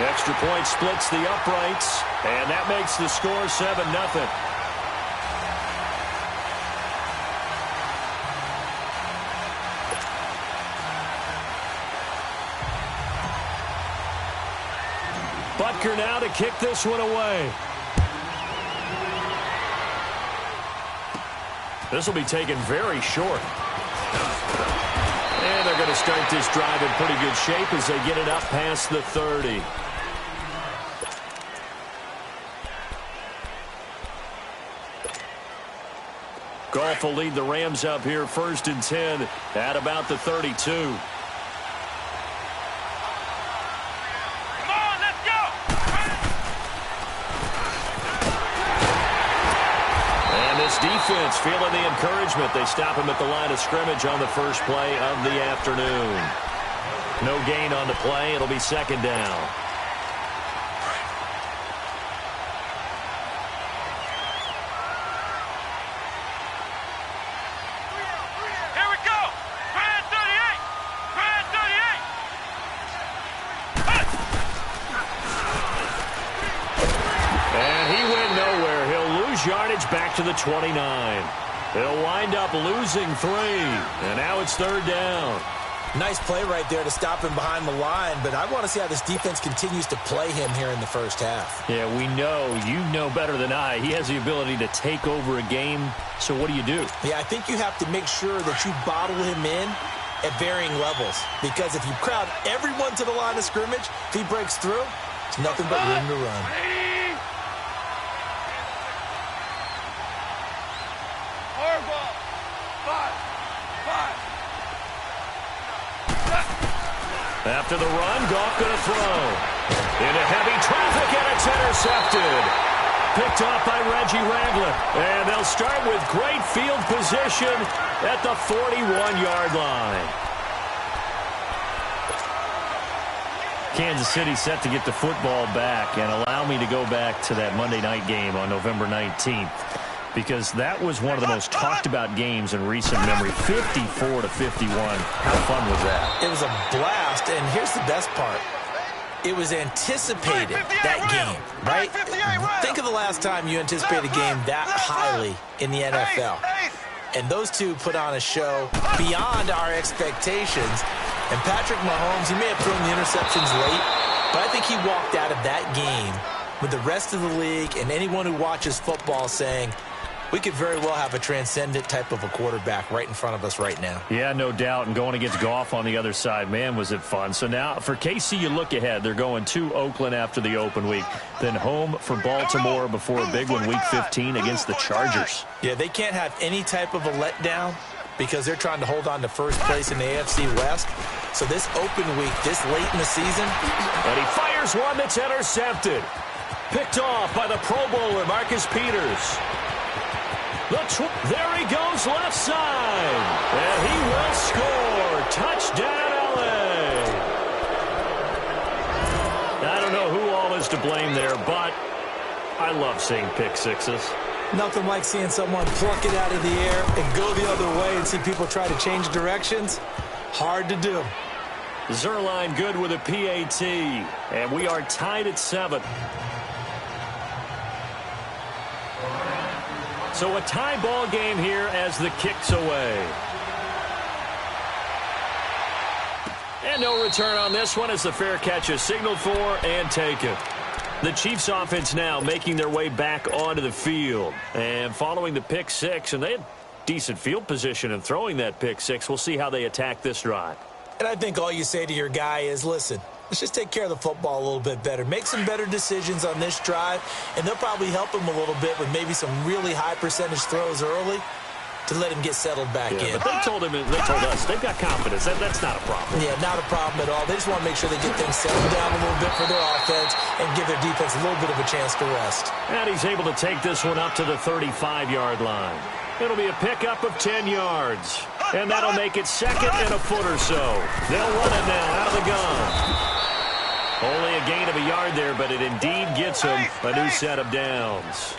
Extra point splits the uprights, and that makes the score 7-0. Butker now to kick this one away. This will be taken very short. And they're going to start this drive in pretty good shape as they get it up past the 30. Goff will lead the Rams up here 1st and 10 at about the 32. Defense feeling the encouragement. They stop him at the line of scrimmage on the first play of the afternoon. No gain on the play. It'll be 2nd down. Here we go. Grand 38. Grand 38. And he went nowhere. He'll lose yardage back to the 29. They'll wind up losing 3. And now it's 3rd down. Nice play right there to stop him behind the line, but I want to see how this defense continues to play him here in the first half. Yeah, we know. You know better than I. He has the ability to take over a game, so what do you do? Yeah, I think you have to make sure that you bottle him in at varying levels, because if you crowd everyone to the line of scrimmage, if he breaks through, it's nothing but room to run. After the run, Goff going to throw. Into heavy traffic, and it's intercepted. Picked off by Reggie Ragland. And they'll start with great field position at the 41-yard line. Kansas City set to get the football back, and allow me to go back to that Monday night game on November 19th. Because that was one of the most talked about games in recent memory. 54-51. How fun was that? It was a blast, and here's the best part. It was anticipated, that game, right? Think of the last time you anticipated a game that highly in the NFL. And those two put on a show beyond our expectations. And Patrick Mahomes, he may have thrown the interceptions late, but I think he walked out of that game with the rest of the league and anyone who watches football saying, we could very well have a transcendent type of a quarterback right in front of us right now. Yeah, no doubt. And going against Goff on the other side, man, was it fun. So now for KC, you look ahead. They're going to Oakland after the open week. Then home for Baltimore before a big one, Week 15 against the Chargers. Yeah, they can't have any type of a letdown because they're trying to hold on to first place in the AFC West. So this open week, this late in the season. And he fires one that's intercepted. Picked off by the Pro Bowler, Marcus Peters. There he goes left side. And he will score. Touchdown, L.A. I don't know who all is to blame there, but I love seeing pick sixes. Nothing like seeing someone pluck it out of the air and go the other way and see people try to change directions. Hard to do. Zerline good with a PAT. And we are tied at 7. So a tie ball game here as the kick's away. And no return on this one as the fair catch is signaled for and taken. The Chiefs offense now making their way back onto the field. And following the pick six, and they had decent field position in throwing that pick six. We'll see how they attack this drive. And I think all you say to your guy is, listen, let's just take care of the football a little bit better. Make some better decisions on this drive, and they'll probably help him a little bit with maybe some really high percentage throws early to let him get settled back in. But they told us they've got confidence. That's not a problem. Yeah, not a problem at all. They just want to make sure they get things settled down a little bit for their offense and give their defense a little bit of a chance to rest. And he's able to take this one up to the 35-yard line. It'll be a pickup of 10 yards. And that'll make it second and a foot or so. They'll run it now out of the gun. Only a gain of a yard there, but it indeed gets him a new set of downs.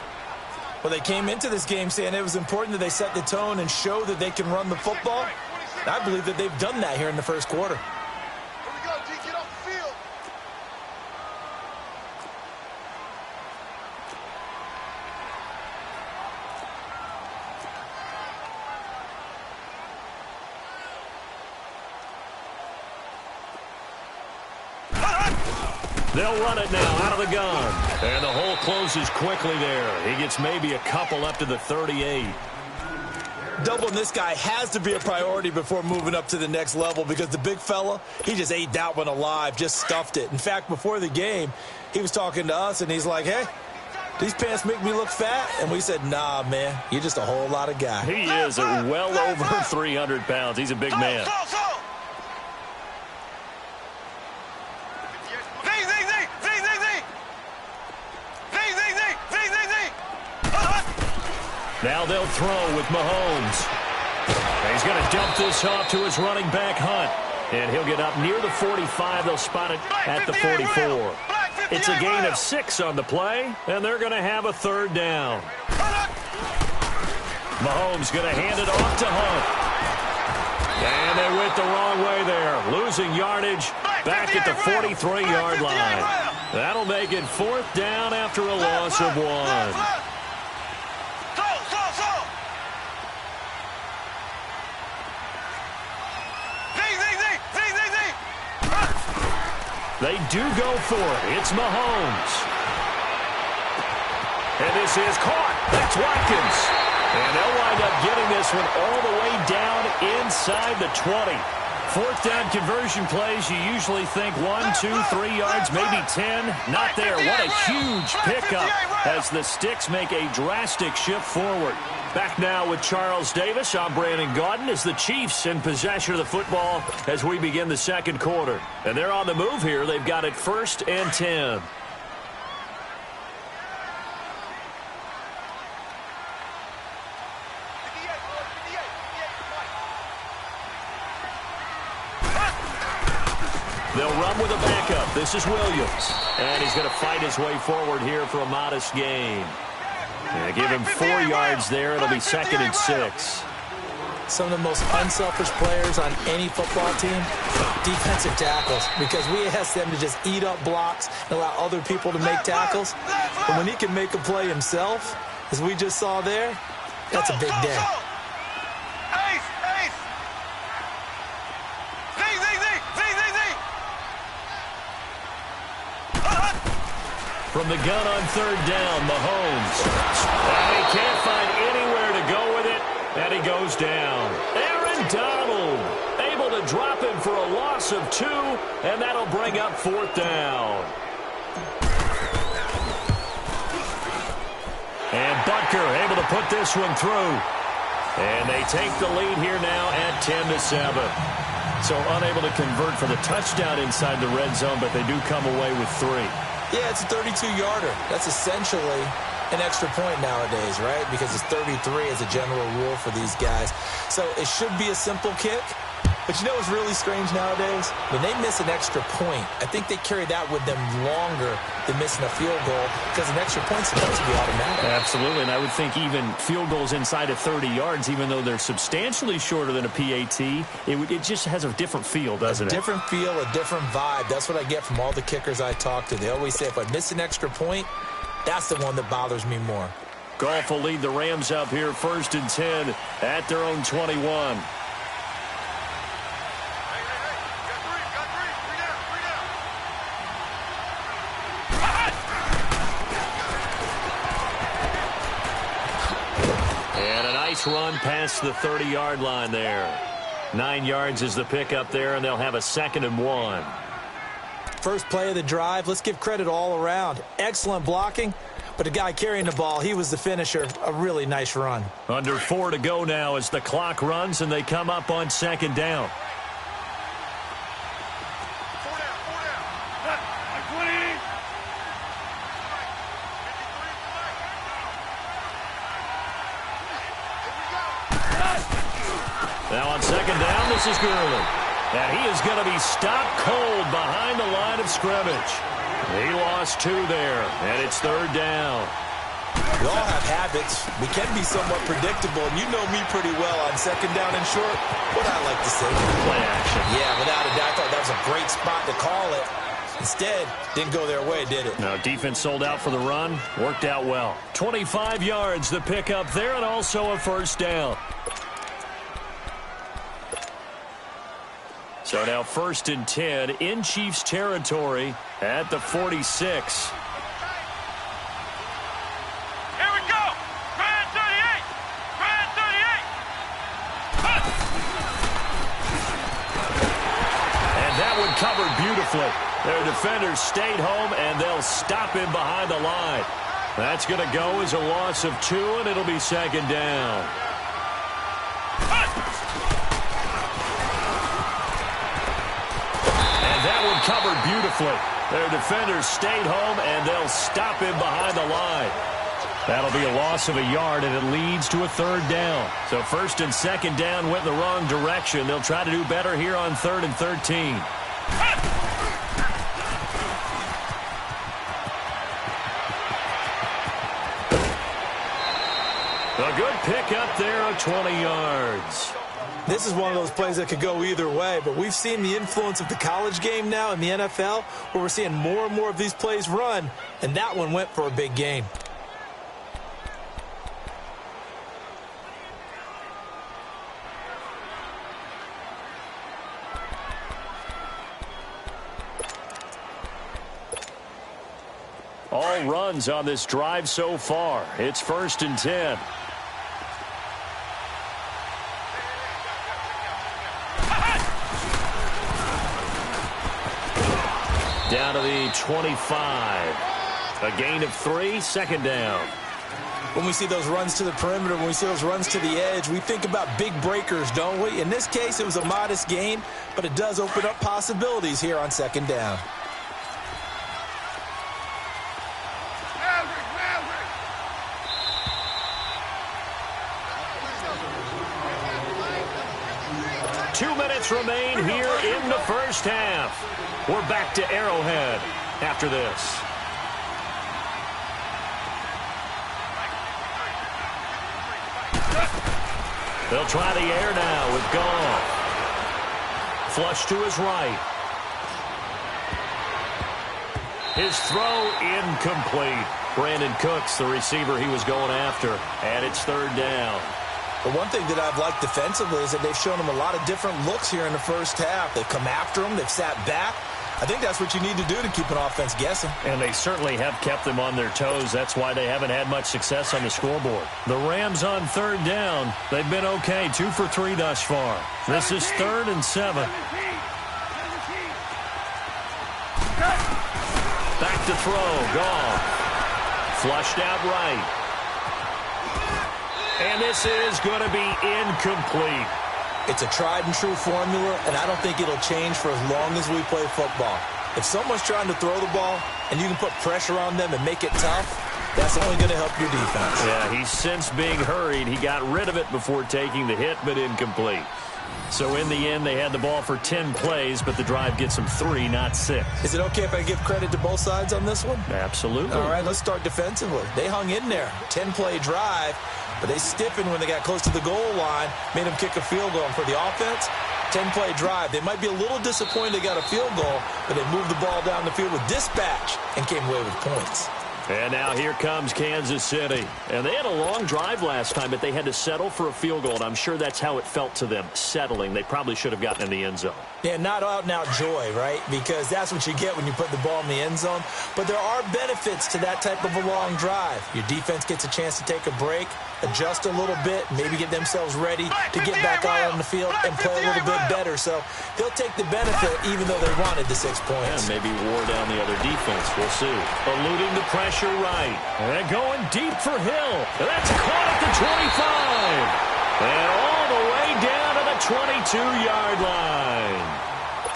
Well, they came into this game saying it was important that they set the tone and show that they can run the football. And I believe that they've done that here in the first quarter. They'll run it now out of the gun. And the hole closes quickly there. He gets maybe a couple up to the 38. Doubling this guy has to be a priority before moving up to the next level because the big fella, he just ate that one alive, just stuffed it. In fact, before the game, he was talking to us, and he's like, hey, these pants make me look fat? And we said, nah, man, you're just a whole lot of guy. He is well over 300 pounds. He's a big man. Now they'll throw with Mahomes. He's going to dump this off to his running back, Hunt. And he'll get up near the 45. They'll spot it at the 44. It's a gain of 6 on the play, and they're going to have a third down. Mahomes going to hand it off to Hunt. And they went the wrong way there, losing yardage back at the 43-yard line. That'll make it 4th down after a loss of 1. They do go for it. It's Mahomes. And this is caught. That's Watkins. And they'll wind up getting this one all the way down inside the 20. 4th down conversion plays, you usually think 1, 2, 3 yards, maybe 10. Not there. What a huge pickup as the Sticks make a drastic shift forward. Back now with Charles Davis. I'm Brandon Gaudin as the Chiefs in possession of the football as we begin the second quarter. And they're on the move here. They've got it 1st and 10. They'll run with a backup. This is Williams. And he's going to fight his way forward here for a modest gain. And give him 4 yards there. It'll be 2nd and 6. Some of the most unselfish players on any football team, defensive tackles, because we ask them to just eat up blocks and allow other people to make tackles. But when he can make a play himself, as we just saw there, that's a big day. From the gun on 3rd down, Mahomes. And he can't find anywhere to go with it, and he goes down. Aaron Donald able to drop him for a loss of 2, and that'll bring up 4th down. And Butker able to put this one through. And they take the lead here now at 10-7. So unable to convert for the touchdown inside the red zone, but they do come away with 3. Yeah, it's a 32-yarder. That's essentially an extra point nowadays, right? Because it's 33 as a general rule for these guys. So it should be a simple kick. But you know what's really strange nowadays? When they miss an extra point, I think they carry that with them longer than missing a field goal because an extra point's supposed to be automatic. Absolutely, and I would think even field goals inside of 30 yards, even though they're substantially shorter than a PAT, it just has a different feel, doesn't it? A different feel, a different vibe. That's what I get from all the kickers I talk to. They always say if I miss an extra point, that's the one that bothers me more. Goff will lead the Rams up here 1st and 10 at their own 21. Run past the 30-yard line there. 9 yards is the pickup there, and they'll have a 2nd and 1. First play of the drive. Let's give credit all around. Excellent blocking, but the guy carrying the ball, he was the finisher. A really nice run. Under 4 to go now as the clock runs, and they come up on 2nd down. Now on 2nd down, this is Gurley. And he is going to be stopped cold behind the line of scrimmage. He lost 2 there, and it's 3rd down. We all have habits. We can be somewhat predictable, and you know me pretty well on 2nd down and short. What I like to say. Play action. Yeah, without a doubt, I thought that was a great spot to call it. Instead, didn't go their way, did it? No, defense sold out for the run. Worked out well. 25 yards, the pickup there, and also a 1st down. So now 1st and 10 in Chiefs territory at the 46. Here we go. Try 38. Try 38. And that one covered beautifully. Their defenders stayed home, and they'll stop him behind the line. That's going to go as a loss of 2, and it'll be 2nd down. Covered beautifully. Their defenders stayed home, and they'll stop him behind the line. That'll be a loss of a yard, and it leads to a 3rd down. So 1st and 2nd down went in the wrong direction. They'll try to do better here on 3rd and 13. A good pickup there of 20 yards. This is one of those plays that could go either way, but we've seen the influence of the college game now in the NFL, where we're seeing more and more of these plays run, and that one went for a big gain. All runs on this drive so far. It's 1st and 10. Down to the 25. A gain of 3, 2nd down. When we see those runs to the perimeter, when we see those runs to the edge, we think about big breakers, don't we? In this case, it was a modest gain, but it does open up possibilities here on 2nd down. Remain here in the 1st half. We're back to Arrowhead after this. They'll try the air now with Goff. Flush to his right. His throw incomplete. Brandon Cooks, the receiver he was going after, and it's 3rd down. But one thing that I've liked defensively is that they've shown them a lot of different looks here in the 1st half. They've come after them. They've sat back. I think that's what you need to do to keep an offense guessing. And they certainly have kept them on their toes. That's why they haven't had much success on the scoreboard. The Rams on 3rd down. They've been okay, 2 for 3 thus far. This is 3rd and 7. Back to throw. Goff. Flushed out right. And this is going to be incomplete. It's a tried-and-true formula, and I don't think it'll change for as long as we play football. If someone's trying to throw the ball and you can put pressure on them and make it tough, that's only going to help your defense. Yeah, he's since being hurried. He got rid of it before taking the hit, but incomplete. So in the end, they had the ball for 10 plays, but the drive gets them 3, not 6. Is it okay if I give credit to both sides on this one? Absolutely. All right, let's start defensively. They hung in there. 10-play drive, but they stiffened when they got close to the goal line, made them kick a field goal. And for the offense, 10-play drive. They might be a little disappointed they got a field goal, but they moved the ball down the field with dispatch and came away with points. And now here comes Kansas City. And they had a long drive last time, but they had to settle for a field goal. And I'm sure that's how it felt to them, settling. They probably should have gotten in the end zone. Yeah, not out-and-out joy, right? Because that's what you get when you put the ball in the end zone. But there are benefits to that type of a long drive. Your defense gets a chance to take a break, adjust a little bit, maybe get themselves ready to get back out on the field and play a little bit better. So they'll take the benefit even though they wanted the 6 points. And maybe wore down the other defense. We'll see. Eluding the pressure right. And going deep for Hill. And that's caught at the 25. And all the way down to the 22-yard line.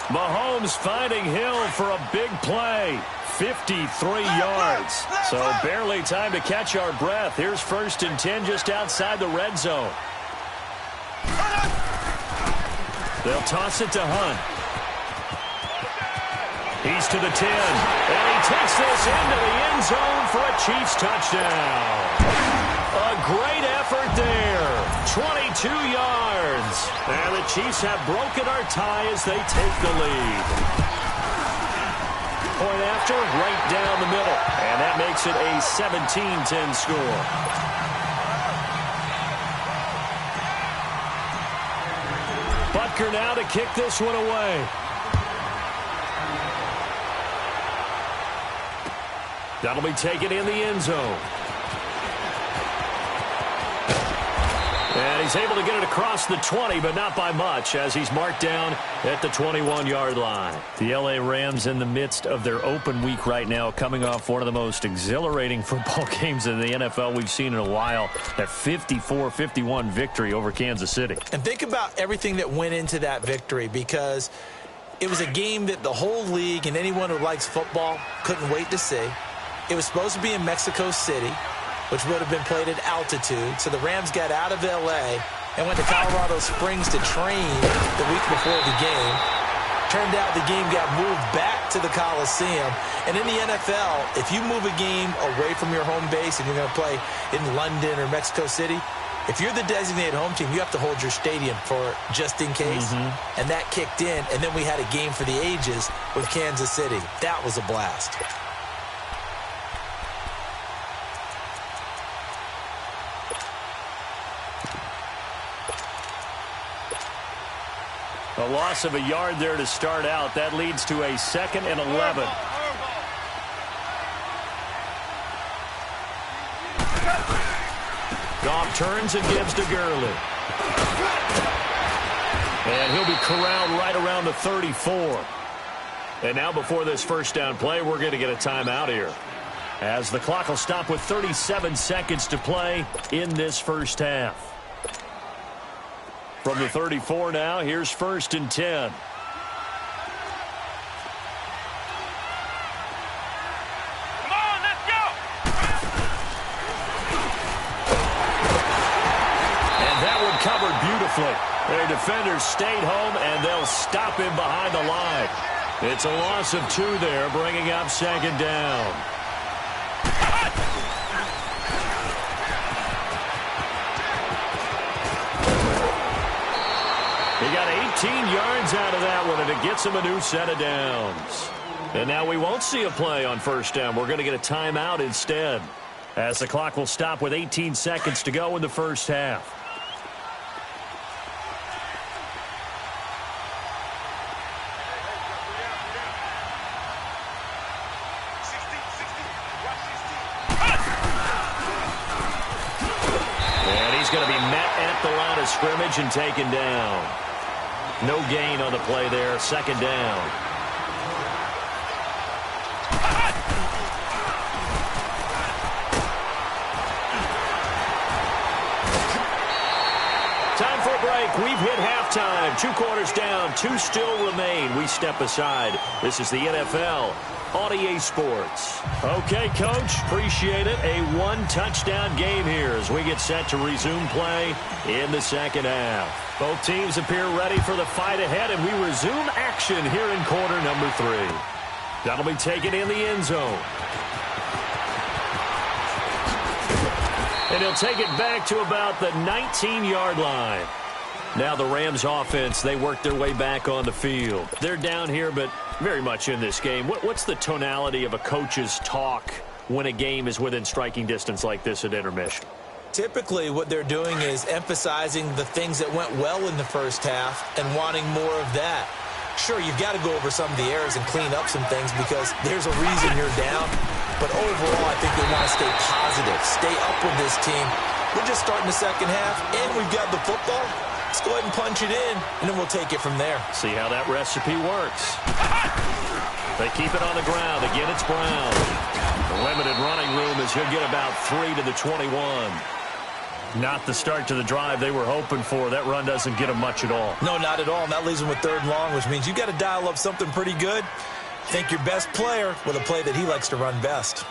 Mahomes finding Hill for a big play. 53 yards. So barely time to catch our breath. Here's 1st and 10 just outside the red zone. They'll toss it to Hunt. He's to the 10. And he takes this into the end zone for a Chiefs touchdown. A great effort there. 22 yards. And the Chiefs have broken our tie as they take the lead. Point after, right down the middle. And that makes it a 17-10 score. But kicker now to kick this one away. That'll be taken in the end zone. And he's able to get it across the 20, but not by much, as he's marked down at the 21-yard line. The L.A. Rams in the midst of their open week right now, coming off one of the most exhilarating football games in the NFL we've seen in a while, that 54-51 victory over Kansas City. And think about everything that went into that victory, because it was a game that the whole league and anyone who likes football couldn't wait to see. It was supposed to be in Mexico City, which would have been played at altitude. So the Rams got out of L.A. and went to Colorado Springs to train the week before the game. Turned out the game got moved back to the Coliseum. And in the NFL, if you move a game away from your home base and you're going to play in London or Mexico City, if you're the designated home team, you have to hold your stadium for just in case. And that kicked in, and then we had a game for the ages with Kansas City. That was a blast. A loss of a yard there to start out. That leads to a 2nd and 11. Goff turns and gives to Gurley. And he'll be corralled right around the 34. And now before this first down play, we're going to get a timeout here, as the clock will stop with 37 seconds to play in this first half. From the 34 now, here's 1st and 10. Come on, let's go! And that one covered beautifully. Their defenders stayed home, and they'll stop him behind the line. It's a loss of 2 there, bringing up 2nd down. He got 18 yards out of that one, and it gets him a new set of downs. And now we won't see a play on 1st down. We're going to get a timeout instead, as the clock will stop with 18 seconds to go in the first half. And he's going to be met at the line of scrimmage and taken down. No gain on the play there. 2nd down. Time for a break. We've hit halftime. 2 quarters down. 2 still remain. We step aside. This is the NFL on EA Sports. Okay, Coach. Appreciate it. A 1-touchdown game here as we get set to resume play in the second half. Both teams appear ready for the fight ahead, and we resume action here in quarter number 3. That'll be taken in the end zone. And he'll take it back to about the 19-yard line. Now the Rams offense, they work their way back on the field. They're down here, but very much in this game. What's the tonality of a coach's talk when a game is within striking distance like this at intermission? Typically, what they're doing is emphasizing the things that went well in the first half and wanting more of that. Sure, you've got to go over some of the errors and clean up some things because there's a reason you're down. But overall, I think they want to stay positive, stay up with this team. We're just starting the second half, and we've got the football. Let's go ahead and punch it in, and then we'll take it from there. See how that recipe works. They keep it on the ground. Again, it's Brown. Limited running room as he'll get about 3 to the 21. Not the start to the drive they were hoping for. That run doesn't get them much at all. No, not at all. And that leaves them with 3rd and long, which means you got to dial up something pretty good. Think your best player with a play that he likes to run best.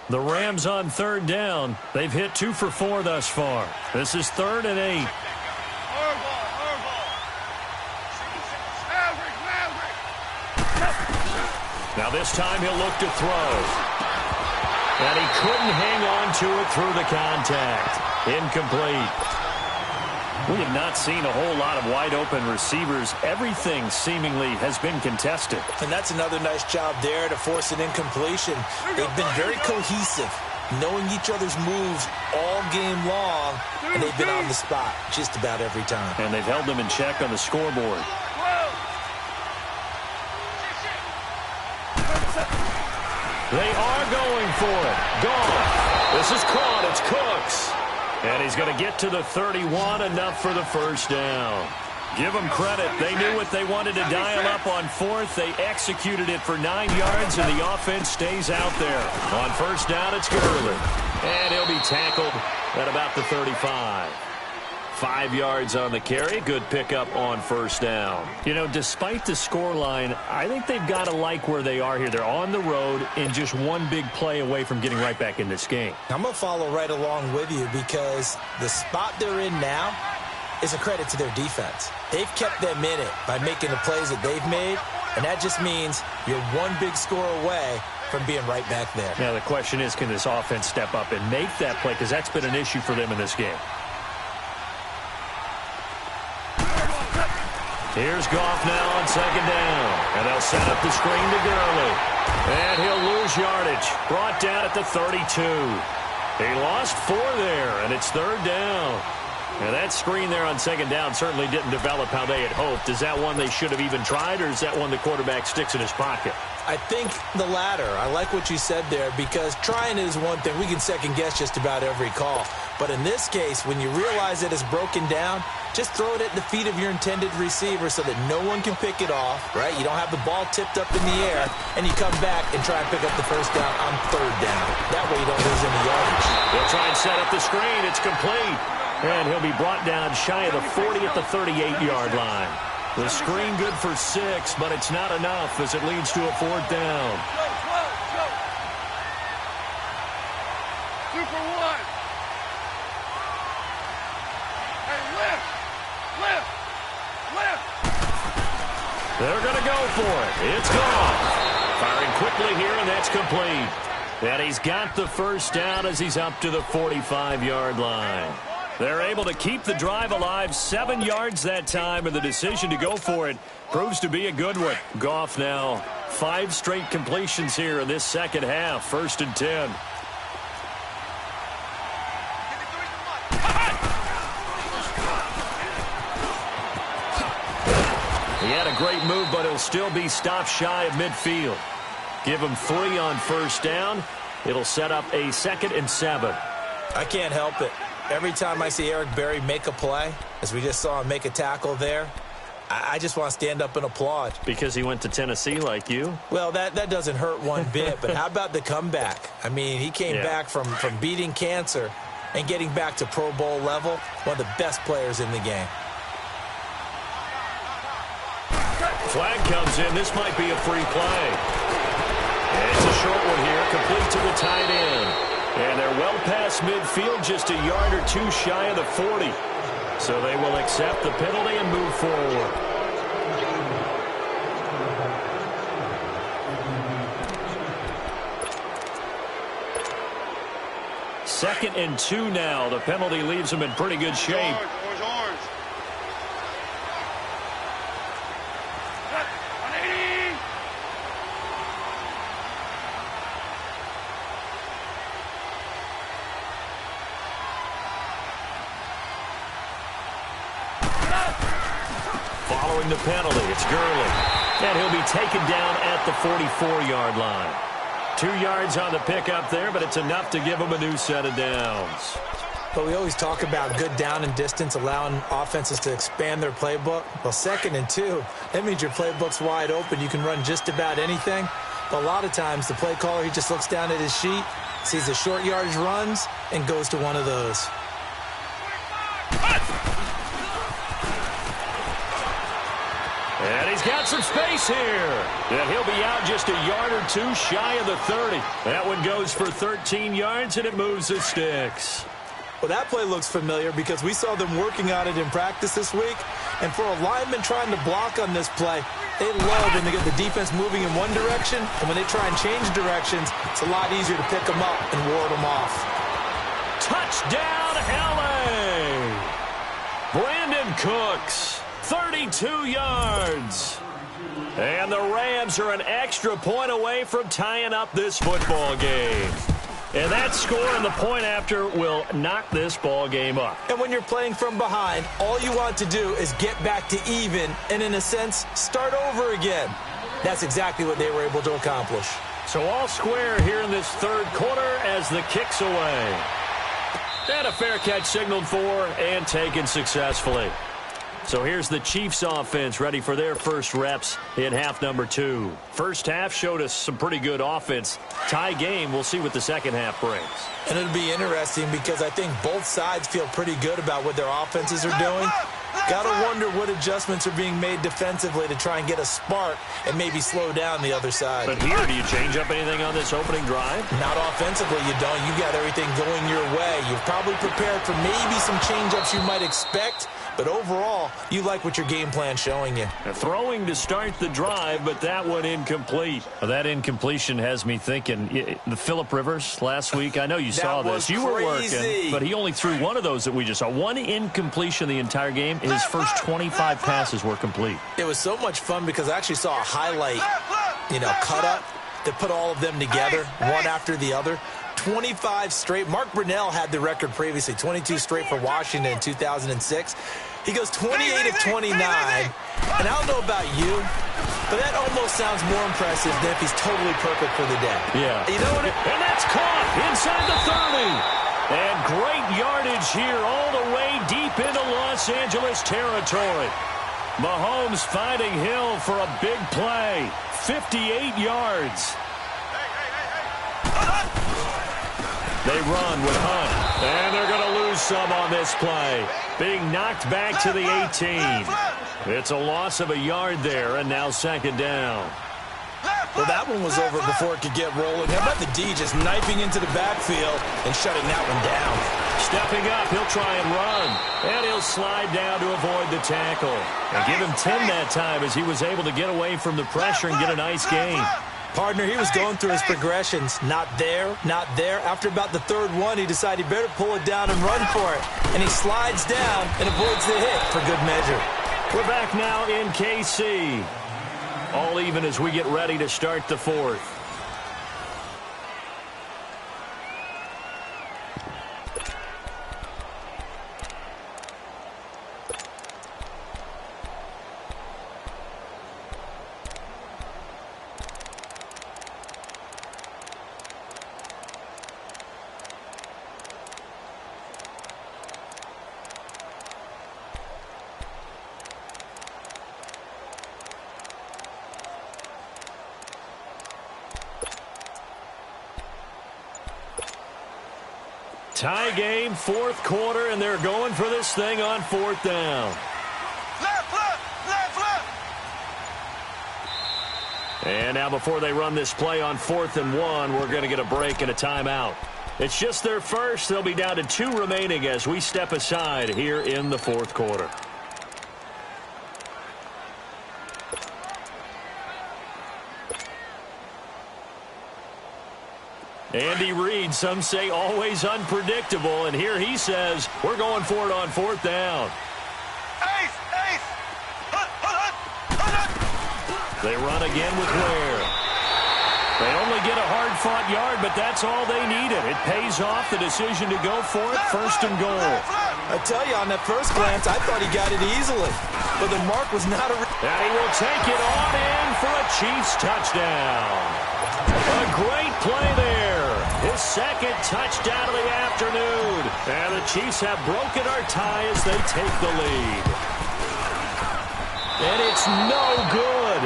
The Rams on 3rd down. They've hit 2 for 4 thus far. This is 3rd and 8. Now this time he'll look to throw. And he couldn't hang on to it through the contact. Incomplete. We have not seen a whole lot of wide-open receivers. Everything seemingly has been contested. And that's another nice job there to force an incompletion. They've been very cohesive. knowing each other's moves all game long, and they've been on the spot just about every time. And they've held them in check on the scoreboard. They are going for it. Gone. This is caught. It's Cooks. And he's going to get to the 31, enough for the first down. Give them credit. They knew what they wanted to dial up on fourth. They executed it for 9 yards, and the offense stays out there. On first down, it's Gurley. And he'll be tackled at about the 35. 5 yards on the carry. Good pickup on first down. You know, despite the scoreline, I think they've got to like where they are here. They're on the road and just one big play away from getting right back in this game. I'm going to follow right along with you because the spot they're in now is a credit to their defense. They've kept them in it by making the plays that they've made, and that just means you're one big score away from being right back there. Now, the question is, can this offense step up and make that play? Because that's been an issue for them in this game. Here's Goff now on second down. And they'll set up the screen to Gurley. And he'll lose yardage. Brought down at the 32. He lost 4 there, and it's third down. And that screen there on second down certainly didn't develop how they had hoped. Is that one they should have even tried, or is that one the quarterback sticks in his pocket? I think the latter. I like what you said there because trying is one thing. We can second-guess just about every call. But in this case, when you realize that it's broken down, just throw it at the feet of your intended receiver so that no one can pick it off, right? You don't have the ball tipped up in the air, and you come back and try and pick up the first down on third down. That way you don't lose any yardage. They'll try and set up the screen. It's complete. And he'll be brought down shy of the 40 at the 38-yard line. The screen good for 6, but it's not enough as it leads to a fourth down. Super one. Hey, lift. They're going to go for it. It's gone. Firing quickly here, and that's complete. And he's got the first down as he's up to the 45-yard line. They're able to keep the drive alive, 7 yards that time, and the decision to go for it proves to be a good one. Goff now 5 straight completions here in this second half, 1st and 10. He had a great move, but he'll still be stopped shy of midfield. Give him 3 on first down. It'll set up a 2nd and 7. I can't help it. Every time I see Eric Berry make a play, as we just saw him make a tackle there, I just want to stand up and applaud. Because he went to Tennessee like you? Well, that doesn't hurt one bit, but how about the comeback? I mean, he came back from beating cancer and getting back to Pro Bowl level, one of the best players in the game. Flag comes in. This might be a free play. And it's a short one here, complete to the tight end. And they're well past midfield, just a yard or 2 shy of the 40. So they will accept the penalty and move forward. Second and 2 now. The penalty leaves them in pretty good shape. Orange. Following the penalty, it's Gurley. And he'll be taken down at the 44-yard line. 2 yards on the pickup there, but it's enough to give him a new set of downs. But we always talk about good down and distance, allowing offenses to expand their playbook. Well, 2nd and 2, that means your playbook's wide open. You can run just about anything. But a lot of times, the play caller, he just looks down at his sheet, sees the short yardage runs, and goes to one of those. And he's got some space here. And he'll be out just a yard or 2 shy of the 30. That one goes for 13 yards, and it moves the sticks. Well, that play looks familiar because we saw them working on it in practice this week. And for a lineman trying to block on this play, they love when they get the defense moving in one direction. And when they try and change directions, it's a lot easier to pick them up and ward them off. Touchdown, L.A. Brandon Cooks. 32 yards. And the Rams are an extra point away from tying up this football game. And that score and the point after will knock this ball game up. And when you're playing from behind, all you want to do is get back to even and, in a sense, start over again. That's exactly what they were able to accomplish. So all square here in this third quarter as the kick's away. And a fair catch signaled for and taken successfully. So here's the Chiefs offense ready for their first reps in half number 2. First half showed us some pretty good offense. Tie game, we'll see what the second half brings. And it'll be interesting because I think both sides feel pretty good about what their offenses are doing. Gotta wonder what adjustments are being made defensively to try and get a spark and maybe slow down the other side. But here, do you change up anything on this opening drive? Not offensively, you don't. You got everything going your way. You've probably prepared for maybe some change-ups you might expect, but overall, you like what your game plan's showing you. Throwing to start the drive, but that one incomplete. Well, that incompletion has me thinking, the Phillip Rivers last week, I know you saw this. You were working, but he only threw one of those that we just saw. One incompletion the entire game. His first 25 passes were complete. It was so much fun because I actually saw a highlight, cut-up that put all of them together, one after the other. 25 straight. Mark Brunell had the record previously, 22 straight for Washington in 2006. He goes 28 of 29, and I don't know about you, but that almost sounds more impressive than if he's totally perfect for the day. Yeah. You know what? And that's caught inside the 30. And great yardage here all the way deep into Los Angeles territory. Mahomes finding Hill for a big play. 58 yards. They run with Hunt, and they're going to lose some on this play. Being knocked back to the 18. It's a loss of a yard there, and now second down. Well, that one was over before it could get rolling. How about the D just knifing into the backfield and shutting that one down? Stepping up, he'll try and run, and he'll slide down to avoid the tackle. And give him 10 that time as he was able to get away from the pressure and get a nice gain. Partner, he was going through his progressions. Not there, not there. After about the third one, he decided he better pull it down and run for it. And he slides down and avoids the hit for good measure. We're back now in KC. All even as we get ready to start the fourth. Tie game, fourth quarter, and they're going for this thing on fourth down. Left. And now before they run this play on 4th and 1, we're going to get a break and a timeout. It's just their first. They'll be down to 2 remaining as we step aside here in the fourth quarter. Andy Reid, some say always unpredictable, and here he says we're going for it on 4th down. Ace. They run again with Ware. They only get a hard-fought yard, but that's all they needed. It pays off the decision to go for it, 1st and goal. I tell you, on that first glance, I thought he got it easily. But the mark was not a... And he will take it on in for a Chiefs touchdown. A great play there. His second touchdown of the afternoon. And the Chiefs have broken our tie as they take the lead. And it's no good.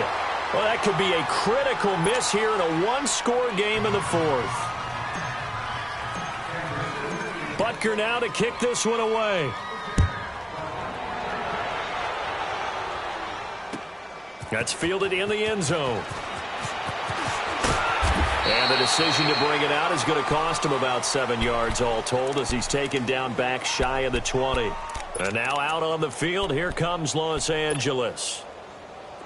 Well, that could be a critical miss here in a one-score game in the fourth. Butker now to kick this one away. That's fielded in the end zone. And the decision to bring it out is going to cost him about 7 yards all told as he's taken down back shy of the 20. And now out on the field, here comes Los Angeles.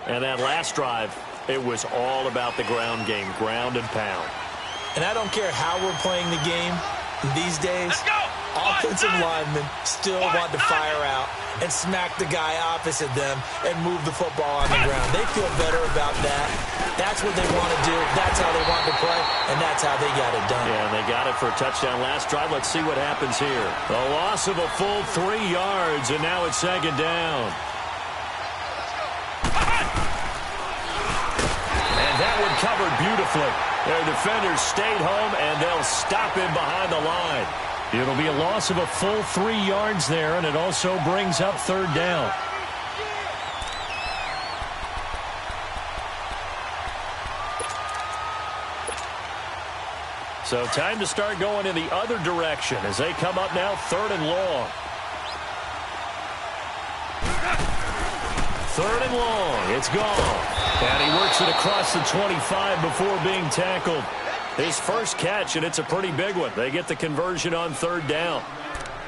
And that last drive, it was all about the ground game, ground and pound. And I don't care how we're playing the game these days, offensive linemen still want to fire out and smack the guy opposite them and move the football on the ground. They feel better about that. That's what they want to do. That's how they want to play, and that's how they got it done. Yeah, and they got it for a touchdown last drive. Let's see what happens here. A loss of a full 3 yards, and now it's second down. And that one covered beautifully. Their defenders stayed home, and they'll stop him behind the line. It'll be a loss of a full 3 yards there, and it also brings up third down. So time to start going in the other direction as they come up now third and long. Third and long. It's gone. And he works it across the 25 before being tackled. His first catch, and it's a pretty big one. They get the conversion on third down.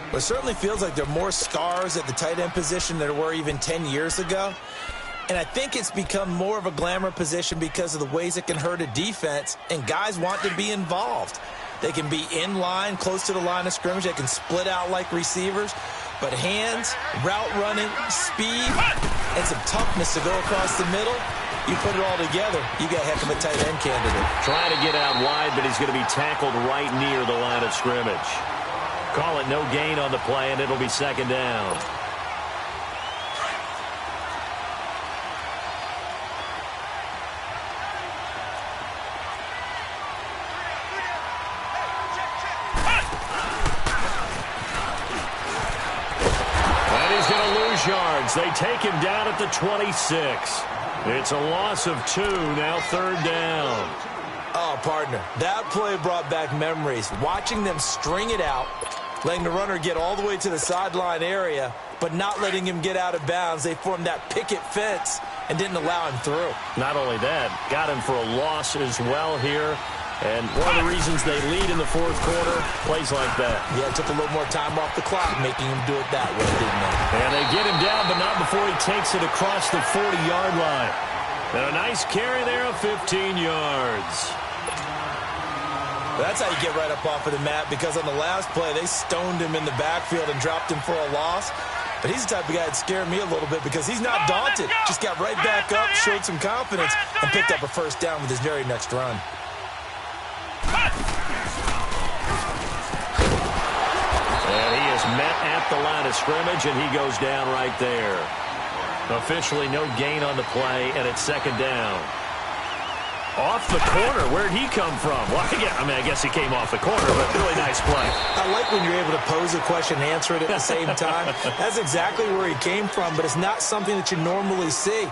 Well, it certainly feels like there are more scars at the tight end position than there were even 10 years ago. And I think it's become more of a glamour position because of the ways it can hurt a defense, and guys want to be involved. They can be in line, close to the line of scrimmage. They can split out like receivers. But hands, route running, speed, and some toughness to go across the middle, you put it all together, you got a heck of a tight end candidate. Trying to get out wide, but he's going to be tackled right near the line of scrimmage. Call it no gain on the play, and it'll be second down. Yards. They take him down at the 26. It's a loss of 2, now third down. Oh, partner, that play brought back memories. Watching them string it out, letting the runner get all the way to the sideline area, but not letting him get out of bounds. They formed that picket fence and didn't allow him through. Not only that, got him for a loss as well here. And one of the reasons they lead in the fourth quarter, plays like that. Yeah, it took a little more time off the clock, making him do it that way, didn't they? And they get him down, but not before he takes it across the 40-yard line. And a nice carry there of 15 yards. That's how you get right up off of the mat, because on the last play, they stoned him in the backfield and dropped him for a loss. But he's the type of guy that scared me a little bit because he's not daunted. Just got right back up, showed some confidence, and picked up a first down with his very next run. And he is met at the line of scrimmage, and he goes down right there. Officially no gain on the play, and it's second down. Off the corner. Where'd he come from? Well, I guess he came off the corner, but really nice play. I like when you're able to pose a question and answer it at the same time. That's exactly where he came from, but it's not something that you normally see.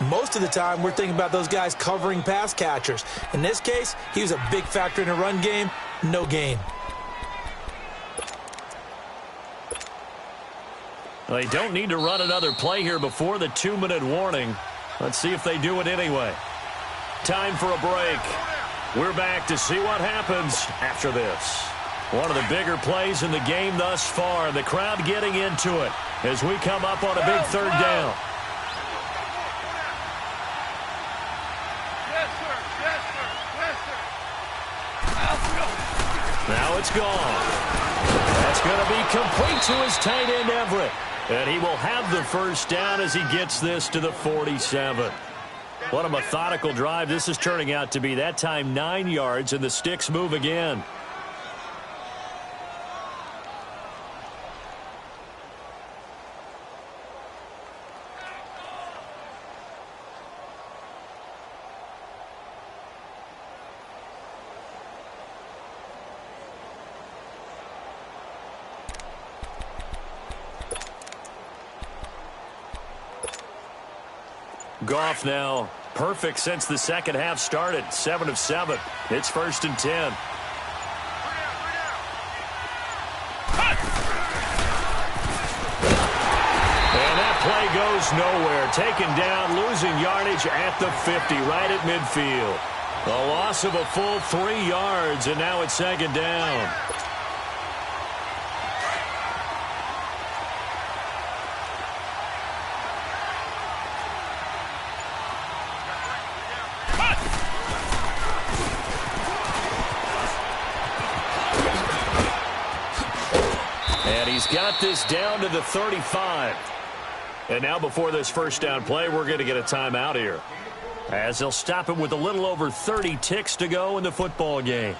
Most of the time, we're thinking about those guys covering pass catchers. In this case, he was a big factor in the run game. No gain. Well, they don't need to run another play here before the 2-minute warning. Let's see if they do it anyway. Time for a break. We're back to see what happens after this. One of the bigger plays in the game thus far. The crowd getting into it as we come up on a big third down. Now it's gone. That's going to be complete to his tight end, Everett. And he will have the first down as he gets this to the 47. What a methodical drive this is turning out to be. That time 9 yards, and the sticks move again. Goff now perfect since the second half started. 7 of 7. It's 1st and 10. And that play goes nowhere. Taken down, losing yardage at the 50, right at midfield. A loss of a full 3 yards, and now it's second down. He's got this down to the 35. And now before this first down play, we're going to get a timeout here, as they'll stop it with a little over 30 ticks to go in the football game.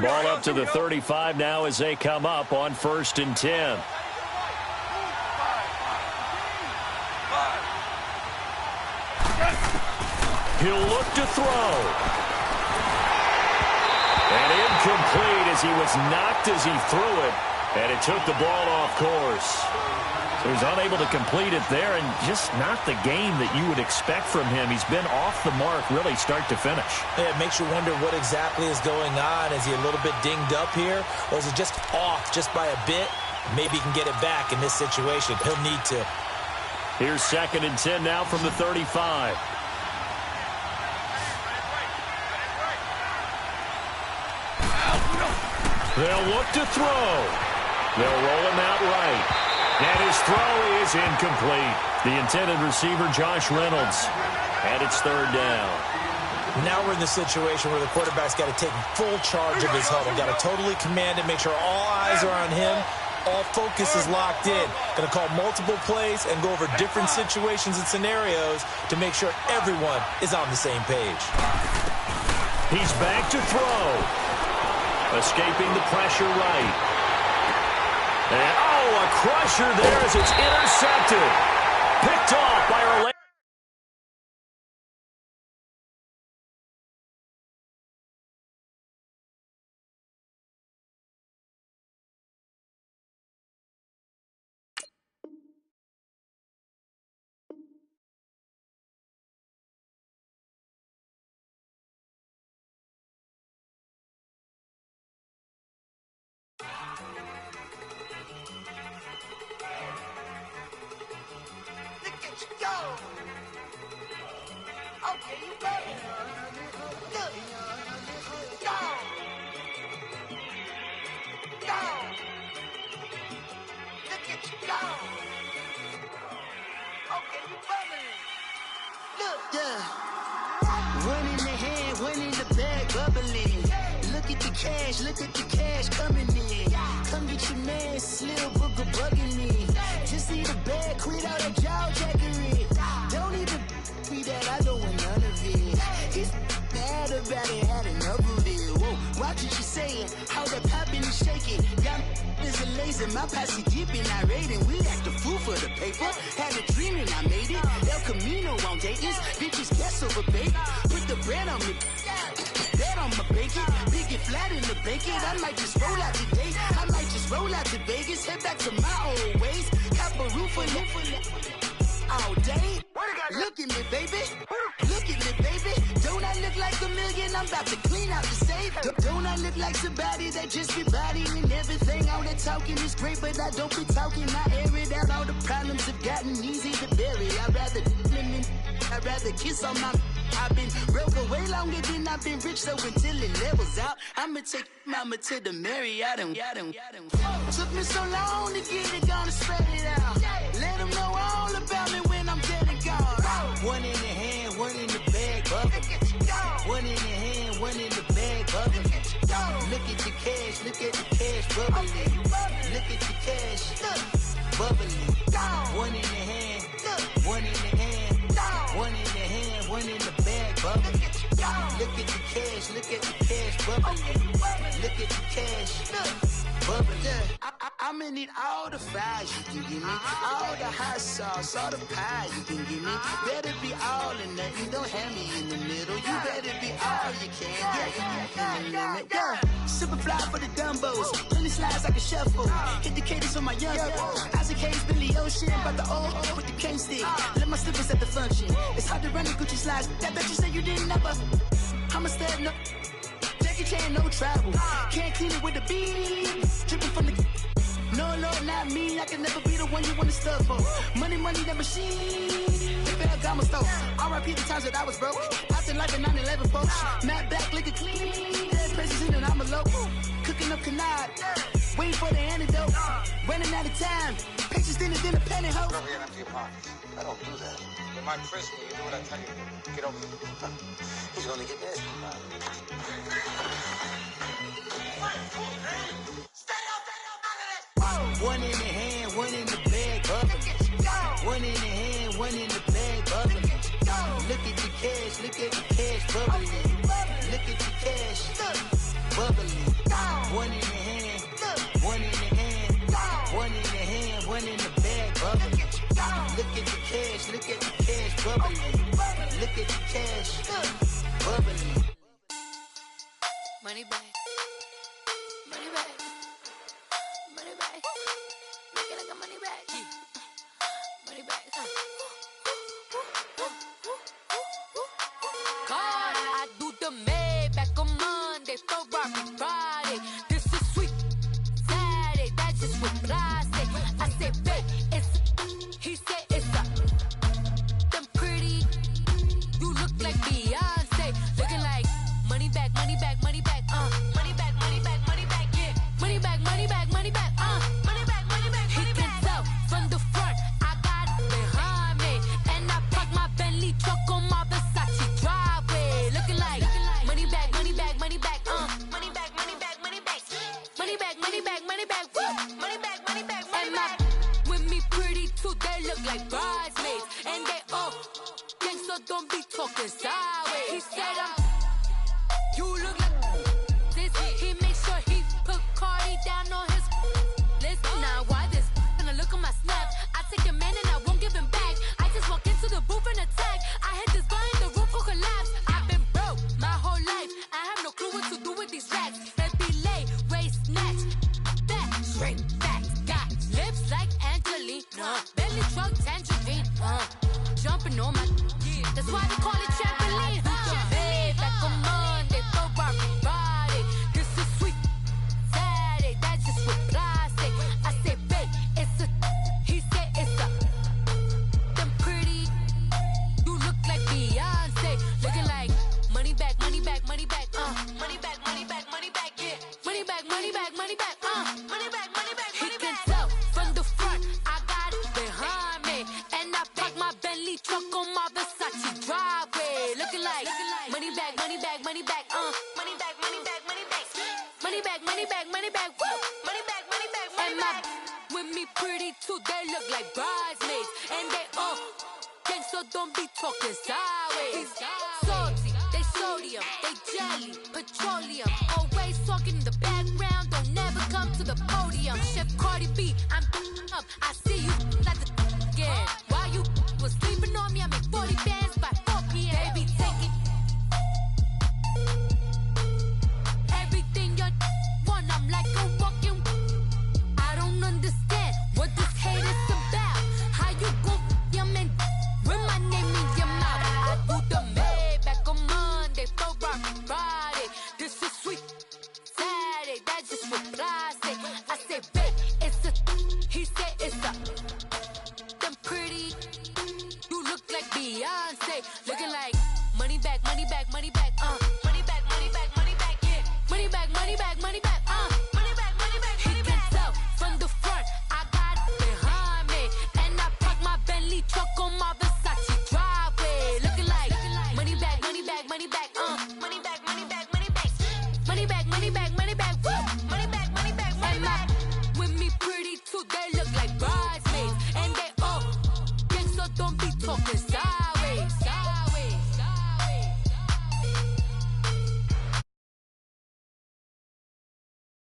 Ball up to the 35 now as they come up on 1st and 10. He'll look to throw. And incomplete as he was knocked as he threw it. And it took the ball off course. So he's unable to complete it there, and just not the game that you would expect from him. He's been off the mark really start to finish. Yeah, it makes you wonder what exactly is going on. Is he a little bit dinged up here, or is it just off just by a bit? Maybe he can get it back in this situation. He'll need to. Here's 2nd and 10 now from the 35. They'll look to throw. They'll roll him out right. And his throw is incomplete. The intended receiver, Josh Reynolds. And it's 3rd down. Now we're in the situation where the quarterback's got to take full charge of his huddle. Got to totally command it, make sure all eyes are on him. All focus is locked in. Going to call multiple plays and go over different situations and scenarios to make sure everyone is on the same page. He's back to throw. Escaping the pressure right. And, a crusher there as it's intercepted. Picked off by Orlando. One in the hand, one in the bag, bubbling. Look at the cash coming in. Come get your man, Slim Booger bugging me. Just see the bag, quit all that jaw jackery. Don't even be that, I don't want none of it. He's mad about it, had enough of it. Whoa, watch what you saying, how that poppin' and shaking. Got is a laser, my posse deep and irate, and we act a fool for the paper. Had a dream and I made it. El Camino on Dayton's, bitches guess over bait. Put the bread on me, bet on my bacon. Big it flat in the bacon. I might just roll out today. I might just roll out to Vegas, head back to my old ways. Cop a roof all day. Look at me, baby. Look at me, baby. Don't I look like a million? I'm about to clean out the safe. Don't I look like somebody that just be bodying everything? All that talking is great, but I don't be talking. I air it out. All the problems have gotten easy to bury. I'd rather kiss on my. I've been broke away longer than I've been rich, so until it levels out, I'ma take mama to the Marriott and took me so long to get it, gonna spread it out. Let them know all about me when I'm dead and gone. One in the hand, one in the bag, bubbling. One in the hand, one in the bag, bubbling. Look at the cash, bubbling. Look at the cash, bubbling. One in the hand, one in the hand, one in the hand, one in the bag, bubbling. Look at the cash, bubbling. Look at the cash, bubbling. I'ma need all the fries you can give me, all the hot sauce, all the pie you can give me. Better be all or nothing, don't have me in the middle. You better be all you can. Yeah. Super fly for the Dumbos, plenty slides like a shuffle. Hit the cadence on my young Isaac Hayes, Billy Ocean, about the old with the cane stick. Let my slippers at the function. It's hard to run the Gucci slides. That bet you say you didn't never. I'm a stab, no. Jackie Chan, no travel. Can't clean it with the beat. Dripping from the. No, not me. I can never be the one you want to stuff for. Money, that machine. The Ferragamo stove. R.I.P. the times that I was broke. Acting like a 9/11 folks. Matt back, liquor clean. Dead president and I'm a local. Cooking up canard. Waiting for the antidote. Running out of time. Pictures bitches than a penny hoe. Never get empty your pockets. I don't do that. You might press me. You do what I tell you. Get over here. He's gonna get nasty. One in the hand, one in the bag, bubbling. One in the hand, one in the bag, bubbling. Look at the cash, bubbling. Look at the cash, bubbling. One in the hand, one in the hand, one in the hand, one in the bag, bubbling. Look at the cash, bubbling. Look at the cash, bubbling. Money back. Money back. Money back. Make it like a money back. Money back. God, I do the Maybach on Monday, Ferrari Friday. This is sweet Saturday, that's just with plastic. I say, babe, it's he said it's a them pretty. You look like Beyonce, looking like money back, money back, money back, money back, money back, money back, yeah. Money back, money back, money back, money back, money back, money back. He can tell from the front, I got it behind me, and I park my Bentley truck on my Versace driveway, looking like money back, money back, money back, money back, money back, money back, money back, money back, money back, money back, money back, money back. With me pretty too, they look like bridesmaids, and they all gang, so don't be talking sideways. He said you look like this. He makes sure he put Cardi down on his list. Now why this? Gonna look at my snap. I take a man and I won't give him back. I just walk into the booth and attack. I hit this guy in the roof will collapse. I've been broke my whole life. I have no clue what to do with these racks. Baby lay, waist snatch, back, straight back. Got lips like Angelina, belly truck tangerine. Jumping on my, that's why they call it trampoline. Back on Monday, Ferrari Friday. This is sweet Saturday, that's just with plastic. I say, babe, it's a, he said it's a, them pretty. You look like Beyonce, looking like money back, money back, money back, money back, money back, money back, yeah. Money back, money back, money back, money back, money back, money back. He can tell from the front, I got it behind me, and I park my Bentley truck on my Versace driveway, looking like money back, money back, money back, money back, money back, money back, money back, money back, money back, money back, money back, money back. With me pretty too, they look like bridesmaids, and they all gang, so don't be talking sideways. Salty, they sodium, they jelly, petroleum, always talking in the background, don't never come to the podium. Chef Cardi B, I'm up, I see you like the again. While you was sleeping on me, I make 40 bands by 4 p.m. Baby, take it. Everything you want, I'm like a walking. I don't understand what this hate is about. How you gon' your man with my name in your mouth? I do the Maybach on Monday, Ferrari Friday.